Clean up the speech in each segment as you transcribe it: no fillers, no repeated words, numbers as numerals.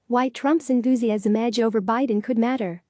Why Trump's enthusiasm edge over Biden could matter.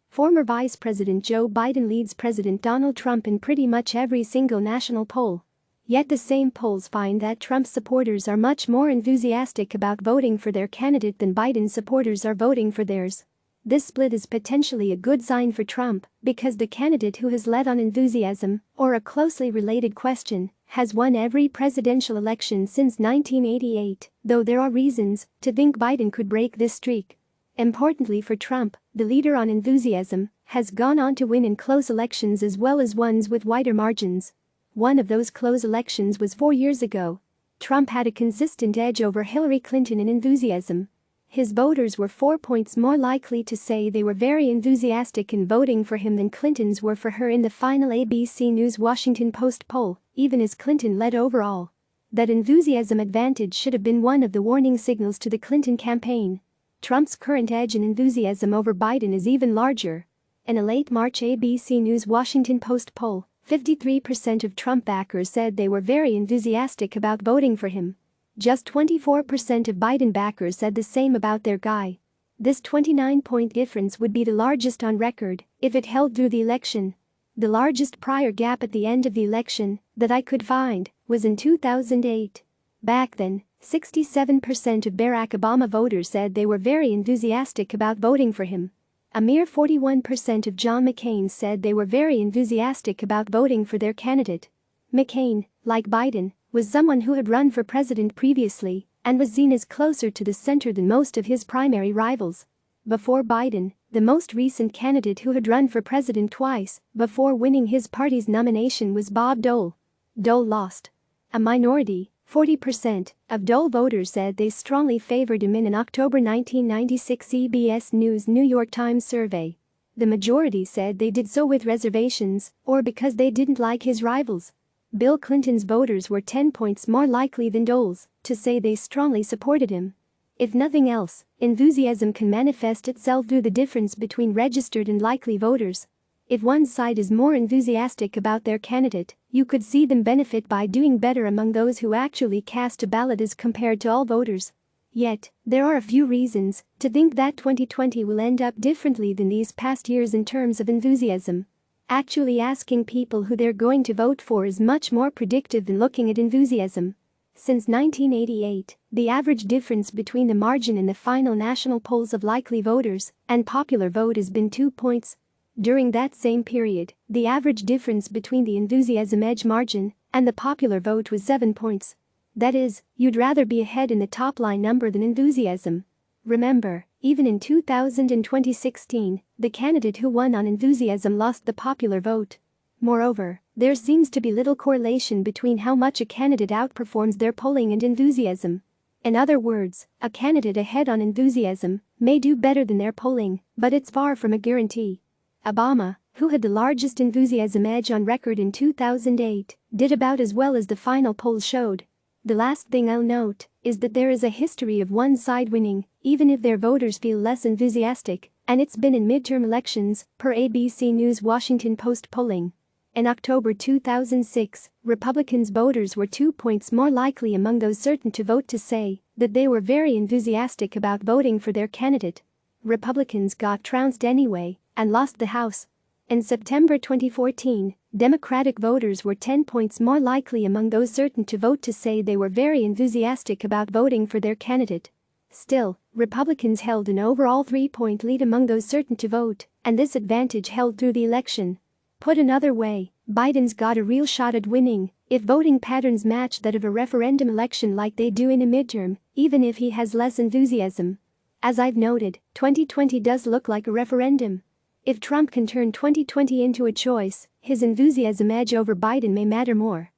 Former Vice President Joe Biden leads President Donald Trump in pretty much every single national poll. Yet the same polls find that Trump supporters are much more enthusiastic about voting for their candidate than Biden supporters are voting for theirs. This split is potentially a good sign for Trump because the candidate who has led on enthusiasm, or a closely related question, has won every presidential election since 1988, though there are reasons to think Biden could break this streak. Importantly for Trump, the leader on enthusiasm has gone on to win in close elections as well as ones with wider margins. One of those close elections was 4 years ago. Trump had a consistent edge over Hillary Clinton in enthusiasm. His voters were 4 points more likely to say they were very enthusiastic in voting for him than Clinton's were for her in the final ABC News Washington Post poll, even as Clinton led overall. That enthusiasm advantage should have been one of the warning signals to the Clinton campaign. Trump's current edge in enthusiasm over Biden is even larger. In a late March ABC News Washington Post poll, 53% of Trump backers said they were very enthusiastic about voting for him. Just 24% of Biden backers said the same about their guy. This 29-point difference would be the largest on record if it held through the election. The largest prior gap at the end of the election that I could find was in 2008. Back then, 67% of Barack Obama voters said they were very enthusiastic about voting for him. A mere 41% of John McCain said they were very enthusiastic about voting for their candidate. McCain, like Biden, was someone who had run for president previously and was seen as closer to the center than most of his primary rivals. Before Biden, the most recent candidate who had run for president twice before winning his party's nomination was Bob Dole. Dole lost. A minority, 40%, of Dole voters said they strongly favored him in an October 1996 CBS News New York Times survey. The majority said they did so with reservations or because they didn't like his rivals. Bill Clinton's voters were 10 points more likely than Dole's to say they strongly supported him. If nothing else, enthusiasm can manifest itself through the difference between registered and likely voters. If one side is more enthusiastic about their candidate, you could see them benefit by doing better among those who actually cast a ballot as compared to all voters. Yet, there are a few reasons to think that 2020 will end up differently than these past years in terms of enthusiasm. Actually asking people who they're going to vote for is much more predictive than looking at enthusiasm. Since 1988, the average difference between the margin in the final national polls of likely voters and popular vote has been 2 points. During that same period, the average difference between the enthusiasm edge margin and the popular vote was 7 points. That is, you'd rather be ahead in the top-line number than enthusiasm. Remember, even in 2000 and 2016, the candidate who won on enthusiasm lost the popular vote. Moreover, there seems to be little correlation between how much a candidate outperforms their polling and enthusiasm. In other words, a candidate ahead on enthusiasm may do better than their polling, but it's far from a guarantee. Obama, who had the largest enthusiasm edge on record in 2008, did about as well as the final polls showed. The last thing I'll note is that there is a history of one side winning, even if their voters feel less enthusiastic, and it's been in midterm elections, per ABC News Washington Post polling. In October 2006, Republicans' voters were 2 points more likely among those certain to vote to say that they were very enthusiastic about voting for their candidate. Republicans got trounced anyway and lost the House. In September 2014, Democratic voters were 10 points more likely among those certain to vote to say they were very enthusiastic about voting for their candidate. Still, Republicans held an overall 3-point lead among those certain to vote, and this advantage held through the election. Put another way, Biden's got a real shot at winning if voting patterns match that of a referendum election like they do in a midterm, even if he has less enthusiasm. As I've noted, 2020 does look like a referendum. If Trump can turn 2020 into a choice, his enthusiasm edge over Biden may matter more.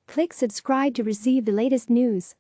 Click subscribe to receive the latest news.